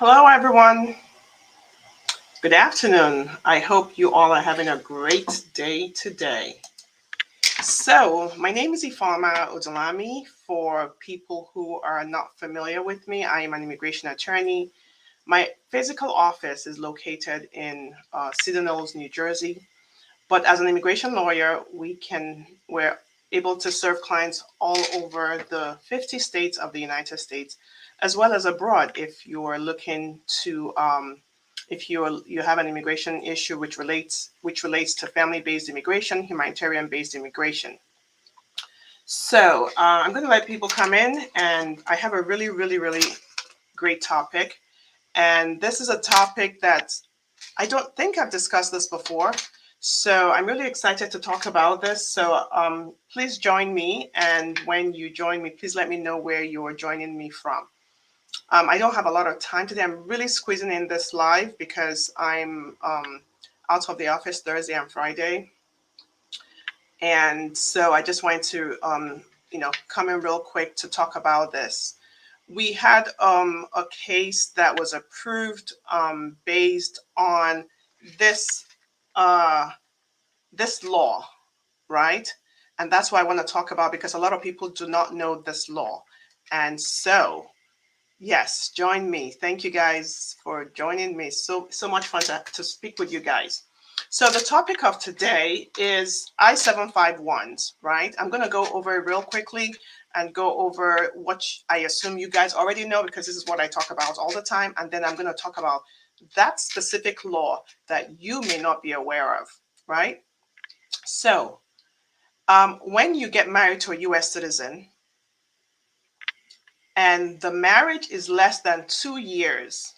Hello, everyone. Good afternoon. I hope you all are having a great day today. So, my name is Ifama Odunlami. For people who are not familiar with me, I am an immigration attorney. My physical office is located in Cedar Knolls, New Jersey. But as an immigration lawyer, we're able to serve clients all over the 50 states of the United States, as well as abroad. If you are looking to, if you have an immigration issue which relates to family-based immigration, humanitarian-based immigration. So I'm going to let people come in, and I have a really, really, really great topic. And this is a topic that I don't think I've discussed this before. So I'm really excited to talk about this. So please join me. And when you join me, please let me know where you are joining me from. I don't have a lot of time today. I'm really squeezing in this live because I'm out of the office Thursday and Friday. And so I just wanted to, come in real quick to talk about this. We had a case that was approved based on this uh, this law, right? And that's why I want to talk about, because a lot of people do not know this law. And so, yes, join me. Thank you guys for joining me. So much fun to speak with you guys. So the topic of today is I-751s, right? I'm going to go over it real quickly and go over what I assume you guys already know, because this is what I talk about all the time. And then I'm going to talk about that specific law that you may not be aware of, right? So when you get married to a U.S. citizen and the marriage is less than 2 years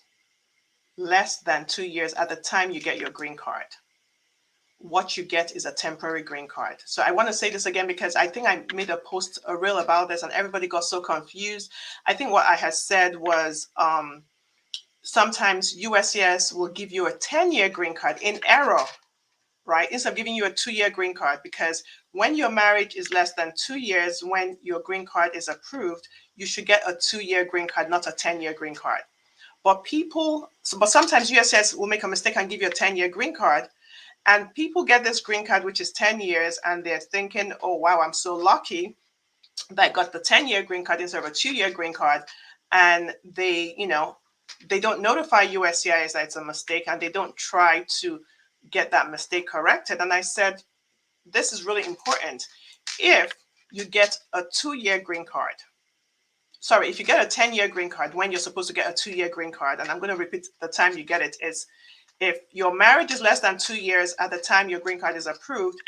at the time you get your green card, what you get is a temporary green card. So I want to say this again because I think I made a reel about this and everybody got so confused. I think what I had said was sometimes USCIS will give you a 10-year green card in error, right? Instead of giving you a 2-year green card, because when your marriage is less than 2 years, when your green card is approved, you should get a 2-year green card, not a 10-year green card. But sometimes USCIS will make a mistake and give you a 10-year green card. And people get this green card, which is 10 years, and they're thinking, oh, wow, I'm so lucky that I got the 10-year green card instead of a 2-year green card. And they don't notify USCIS that it's a mistake, and they don't try to get that mistake corrected. And I said, this is really important. If you get a 2-year green card, if you get a 10-year green card when you're supposed to get a 2-year green card, and I'm going to repeat the time you get it, is if your marriage is less than 2 years at the time your green card is approved,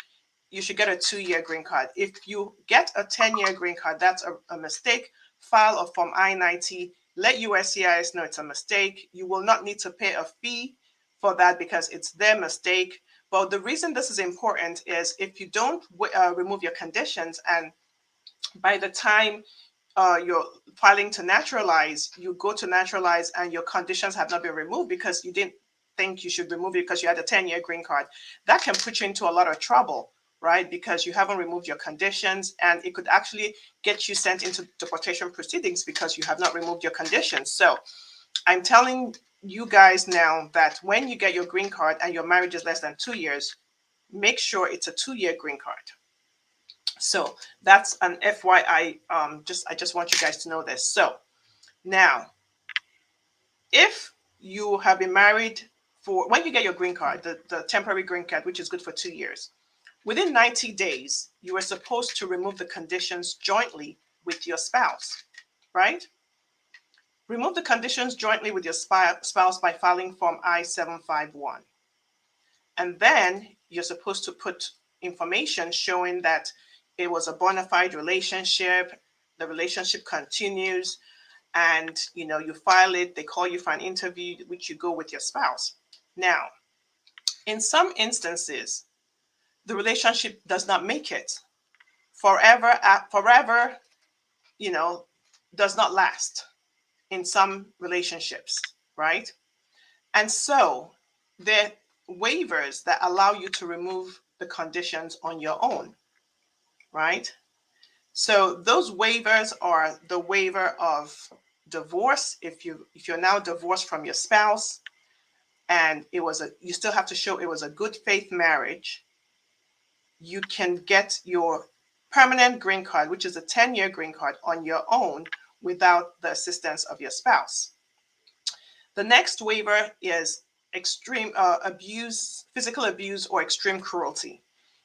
you should get a 2-year green card. If you get a 10-year green card, that's a mistake. File a Form I-90. Let USCIS know it's a mistake. You will not need to pay a fee for that because it's their mistake. But the reason this is important is if you don't remove your conditions, and by the time you're filing to naturalize, you go to naturalize and your conditions have not been removed because you didn't think you should remove it because you had a 10-year green card, that can put you into a lot of trouble, right? Because you haven't removed your conditions, and it could actually get you sent into deportation proceedings because you have not removed your conditions. So I'm telling you guys now that when you get your green card and your marriage is less than 2 years, make sure it's a 2-year green card. So that's an FYI. I just want you guys to know this. So now, if you have been married when you get your green card, the temporary green card, which is good for 2 years, within 90 days, you are supposed to remove the conditions jointly with your spouse, right? Remove the conditions jointly with your spouse by filing Form I-751. And then you're supposed to put information showing that it was a bona fide relationship, the relationship continues, and you file it, they call you for an interview, which you go with your spouse. Now, in some instances, the relationship does not make it. Forever, does not last in some relationships, right? And so there are waivers that allow you to remove the conditions on your own, right? So those waivers are the waiver of divorce, if you're now divorced from your spouse, and you still have to show it was a good faith marriage, you can get your permanent green card, which is a 10-year green card, on your own without the assistance of your spouse. The next waiver is extreme abuse, physical abuse, or extreme cruelty.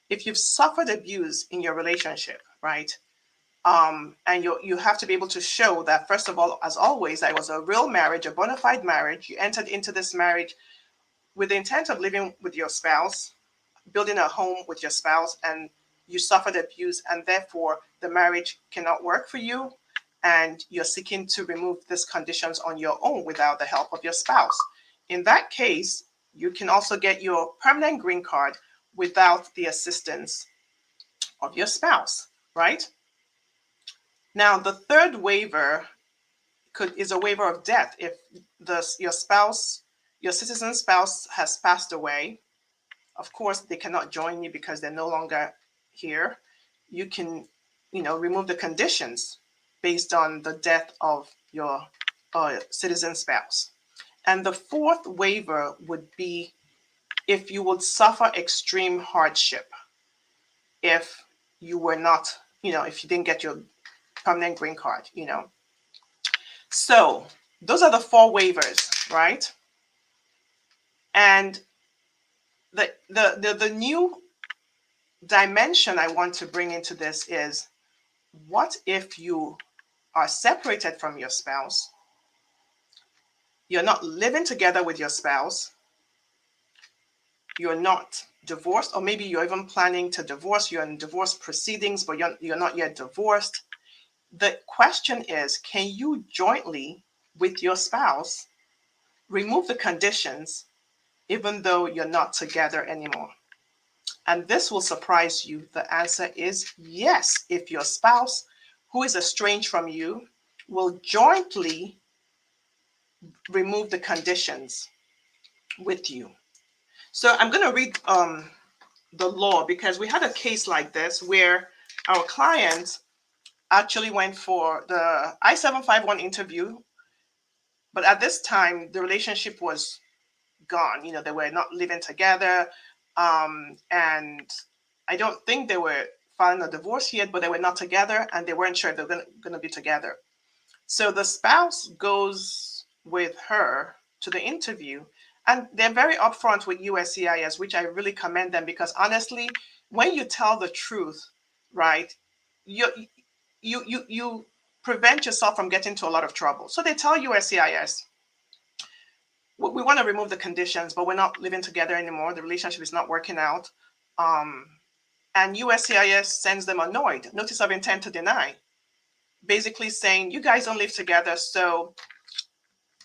If you've suffered abuse in your relationship, right, and you have to be able to show that, first of all, as always, that it was a real marriage, a bona fide marriage. You entered into this marriage with the intent of living with your spouse, building a home with your spouse, and you suffered abuse, and therefore the marriage cannot work for you, and you're seeking to remove these conditions on your own without the help of your spouse. In that case, you can also get your permanent green card without the assistance of your spouse, right? Now, the third waiver is a waiver of death. If your spouse, your citizen spouse, has passed away, of course, they cannot join you because they're no longer here. You can, remove the conditions based on the death of your citizen spouse. And the fourth waiver would be if you would suffer extreme hardship, if you were not, if you didn't get your permanent green card, So those are the four waivers, right? And the new dimension I want to bring into this is, what if you are separated from your spouse? You're not living together with your spouse. You're not divorced, or maybe you're even planning to divorce. You're in divorce proceedings, but you're not yet divorced. The question is, can you jointly with your spouse remove the conditions even though you're not together anymore? And this will surprise you. The answer is yes. If your spouse, who is estranged from you, will jointly remove the conditions with you. So I'm going to read the law, because we had a case like this where our client actually went for the I-751 interview, but at this time the relationship was gone. They were not living together, and I don't think they were filing a divorce yet, but they were not together, and they weren't sure if they were going to be together. So the spouse goes with her to the interview, and they're very upfront with USCIS, which I really commend them, because honestly, when you tell the truth, right, you prevent yourself from getting into a lot of trouble. So they tell USCIS, we want to remove the conditions, but we're not living together anymore. The relationship is not working out. And USCIS sends them a NOID, notice of intent to deny, basically saying, you guys don't live together, so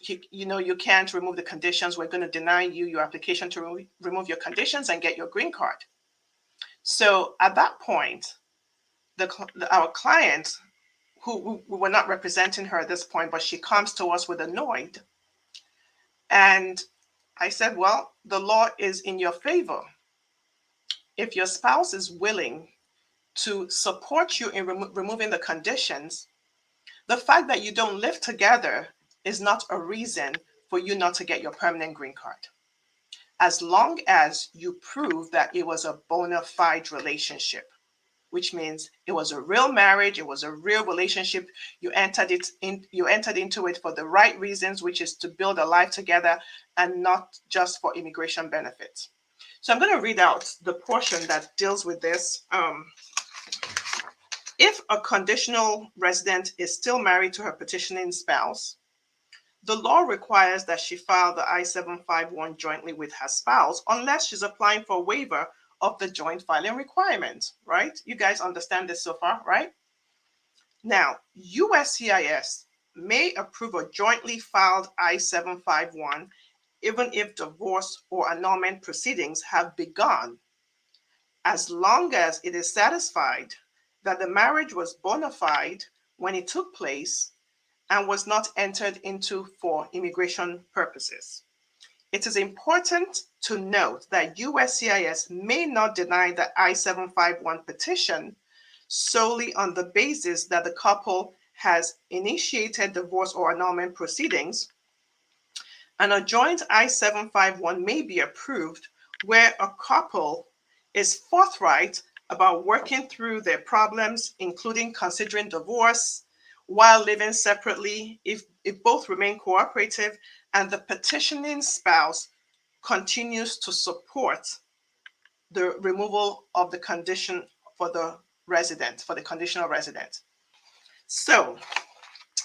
you can't remove the conditions. We're going to deny you your application to remove your conditions and get your green card. So at that point, our client, who we were not representing her at this point, but she comes to us with a NOID. And I said, well, the law is in your favor. If your spouse is willing to support you in removing the conditions, the fact that you don't live together is not a reason for you not to get your permanent green card, as long as you prove that it was a bona fide relationship, which means it was a real marriage, it was a real relationship. You entered into it for the right reasons, which is to build a life together and not just for immigration benefits. So I'm going to read out the portion that deals with this. If a conditional resident is still married to her petitioning spouse, the law requires that she file the I-751 jointly with her spouse, unless she's applying for a waiver of the joint filing requirement, right? You guys understand this so far, right? Now, USCIS may approve a jointly filed I-751 even if divorce or annulment proceedings have begun, as long as it is satisfied that the marriage was bona fide when it took place and was not entered into for immigration purposes. It is important to note that USCIS may not deny the I-751 petition solely on the basis that the couple has initiated divorce or annulment proceedings, and a joint I-751 may be approved where a couple is forthright about working through their problems, including considering divorce while living separately if both remain cooperative and the petitioning spouse continues to support the removal of the condition for the resident, for the conditional resident. So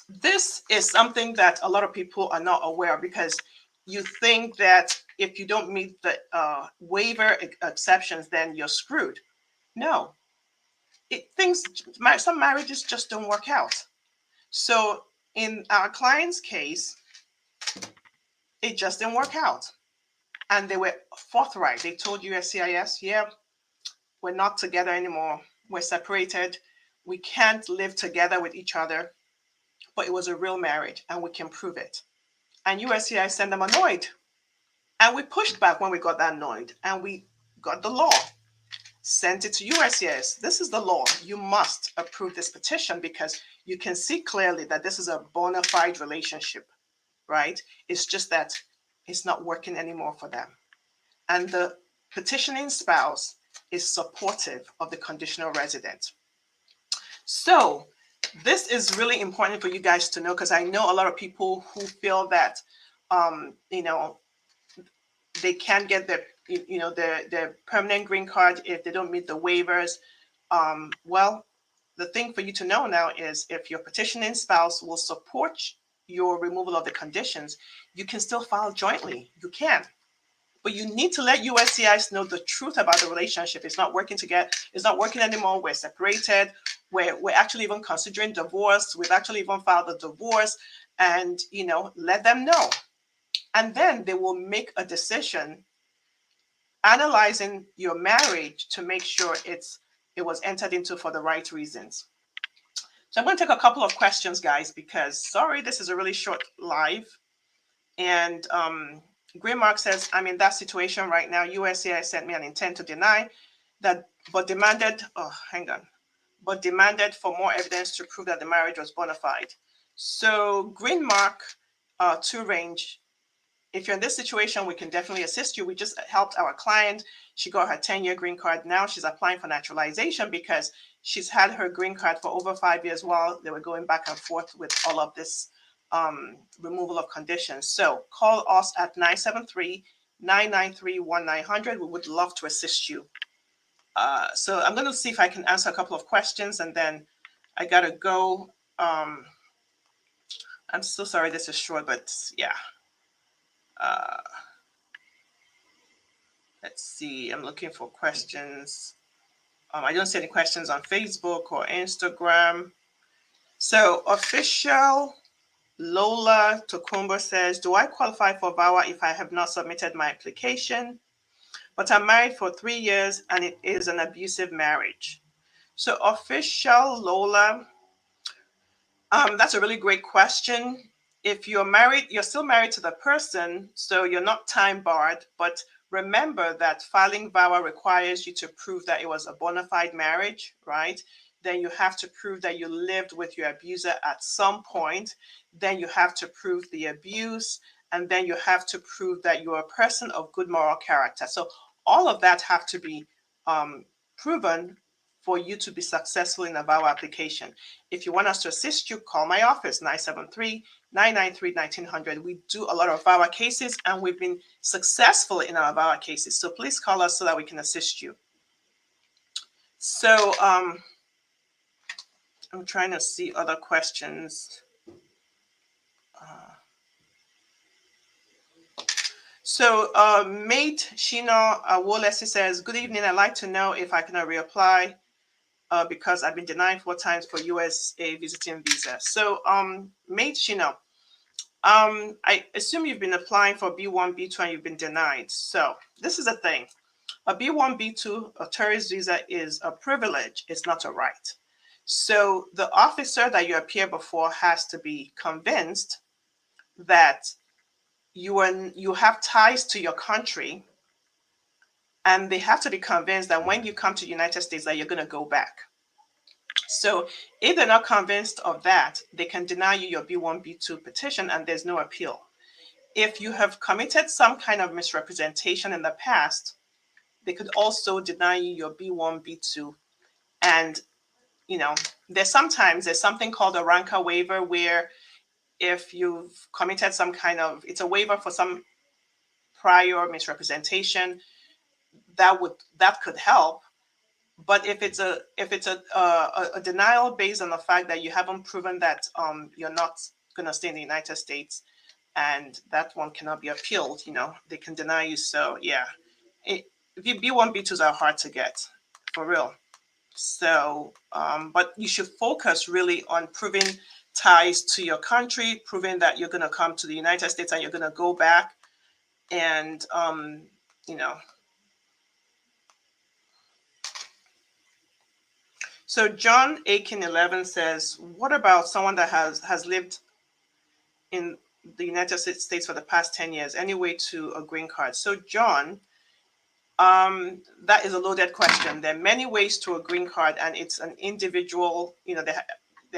this is something that a lot of people are not aware of, because you think that if you don't meet the waiver exceptions, then you're screwed. No, some marriages just don't work out. So in our client's case, it just didn't work out. And they were forthright. They told USCIS, yeah, we're not together anymore. We're separated. We can't live together with each other. But it was a real marriage and we can prove it. And USCIS sent them annoyed. And we pushed back when we got that annoyed. And we got the law, sent it to USCIS. This is the law. You must approve this petition because you can see clearly that this is a bona fide relationship, right? It's just that it's not working anymore for them. And the petitioning spouse is supportive of the conditional resident. So this is really important for you guys to know, because I know a lot of people who feel that, they can't get their permanent green card if they don't meet the waivers. Well, the thing for you to know now is if your petitioning spouse will support your removal of the conditions, you can still file jointly. You can. But you need to let USCIS know the truth about the relationship. It's not working together. It's not working anymore. We're separated. We're actually even considering divorce. We've actually even filed a divorce, and let them know. And then they will make a decision analyzing your marriage to make sure it was entered into for the right reasons. So I'm going to take a couple of questions, guys, because sorry, this is a really short live. And Green Mark says, I'm in that situation right now. USCIS sent me an intent to deny that, but demanded for more evidence to prove that the marriage was bona fide. So Green Mark 2 range, if you're in this situation, we can definitely assist you. We just helped our client. She got her 10-year green card. Now she's applying for naturalization because she's had her green card for over 5 years while they were going back and forth with all of this removal of conditions. So call us at 973-993-1900. We would love to assist you. So I'm going to see if I can answer a couple of questions, and then I got to go. I'm so sorry this is short, but yeah. Let's see. I'm looking for questions. I don't see any questions on Facebook or Instagram. So official Lola Tokumbo says, do I qualify for VAWA if I have not submitted my application? But I'm married for 3 years and it is an abusive marriage. So official Lola, that's a really great question. If you're married, you're still married to the person, so you're not time barred, but remember that filing VAWA requires you to prove that it was a bona fide marriage, right? Then you have to prove that you lived with your abuser at some point. Then you have to prove the abuse, and then you have to prove that you're a person of good moral character. So all of that have to be proven for you to be successful in a VAWA application. If you want us to assist you, call my office, 973-993-1900. We do a lot of VAWA cases, and we've been successful in our VAWA cases. So please call us so that we can assist you. So I'm trying to see other questions. Mate Shino Wolesi says, good evening. I'd like to know if I can reapply because I've been denied 4 times for USA visiting visa. So Mate Shino, I assume you've been applying for B1, B2, and you've been denied. So this is the thing. A B1, B2, a tourist visa is a privilege. It's not a right. So the officer that you appear before has to be convinced that you have ties to your country, and they have to be convinced that when you come to the United States that you're going to go back. So if they're not convinced of that, they can deny you your B1, B2 petition, and there's no appeal. If you have committed some kind of misrepresentation in the past, they could also deny you your B1, B2. And, you know, there's something called a rancor waiver, where if you've committed some kind of, it's a waiver for some prior misrepresentation, that could help. But if it's a denial based on the fact that you haven't proven that you're not going to stay in the United States, and that one cannot be appealed, they can deny you. So yeah, B1, B2s are hard to get, for real. So, but you should focus really on proving ties to your country, proving that you're going to come to the United States and you're going to go back, and So John Aiken 11 says, what about someone that has lived in the United States for the past 10 years? Any way to a green card? So John, that is a loaded question. There are many ways to a green card, and it's an individual, there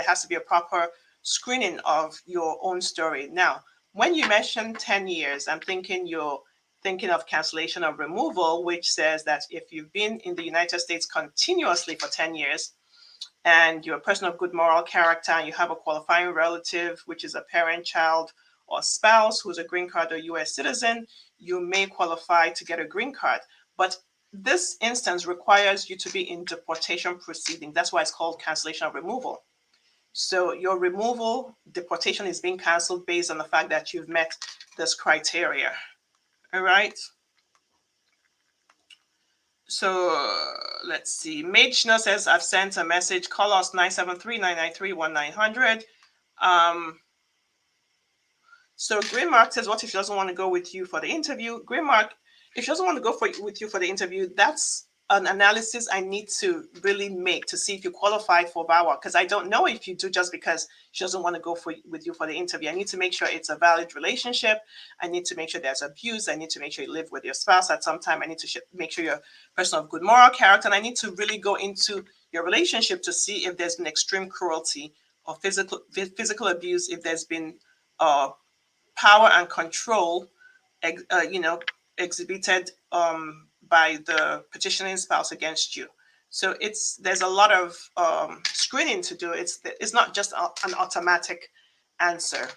has to be a proper screening of your own story. Now, when you mention 10 years, I'm thinking you're thinking of cancellation of removal, which says that if you've been in the United States continuously for 10 years, and you're a person of good moral character, and you have a qualifying relative, which is a parent, child, or spouse who's a green card or US citizen, you may qualify to get a green card. But this instance requires you to be in deportation proceedings. That's why it's called cancellation of removal. So your removal, deportation is being canceled based on the fact that you've met this criteria. All right. So let's see. Majna says, I've sent a message. Call us 973-993-1900. So Green Mark says, what if she doesn't want to go with you for the interview? Green Mark, if she doesn't want to go with you for the interview, that's an analysis I need to really make to see if you qualify for VAWA, because I don't know if you do just because she doesn't want to go with you for the interview. I need to make sure it's a valid relationship. I need to make sure there's abuse. I need to make sure you live with your spouse at some time. I need to make sure you're a person of good moral character. And I need to really go into your relationship to see if there's been extreme cruelty or physical abuse, if there's been power and control, exhibited by the petitioning spouse against you. So there's a lot of screening to do. It's not just an automatic answer.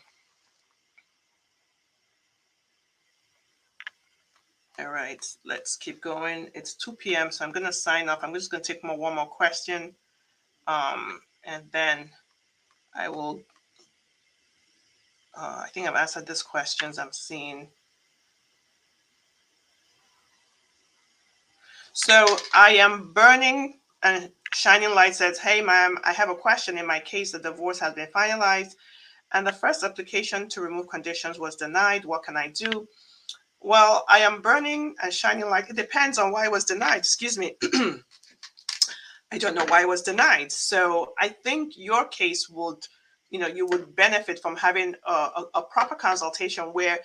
All right, let's keep going. It's 2 p.m., so I'm going to sign off. I'm just going to take one more question, and then I will. I think I've answered these questions I'm seeing. So I am burning, and Shining Light says, hey, ma'am, I have a question. In my case, the divorce has been finalized, and the first application to remove conditions was denied. What can I do? Well, I am burning and Shining Light. It depends on why it was denied. Excuse me. I don't know why it was denied. So I think your case would, you would benefit from having a proper consultation where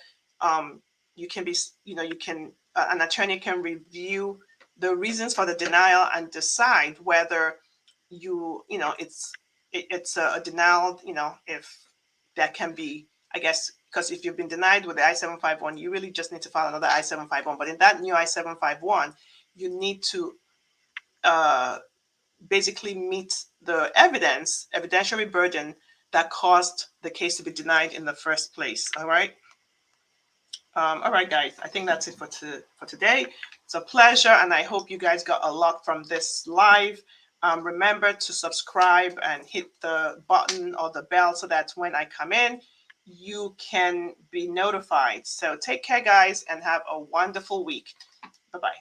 you can be, an attorney can review the reasons for the denial and decide whether it's a denial, if that can be, I guess, because if you've been denied with the I-751, you really just need to file another I-751. But in that new I-751, you need to basically meet the evidentiary burden that caused the case to be denied in the first place. All right. All right, guys, I think that's it for today. It's a pleasure, and I hope you guys got a lot from this live. Remember to subscribe and hit the button or the bell so that when I come in, you can be notified. So take care, guys, and have a wonderful week. Bye-bye.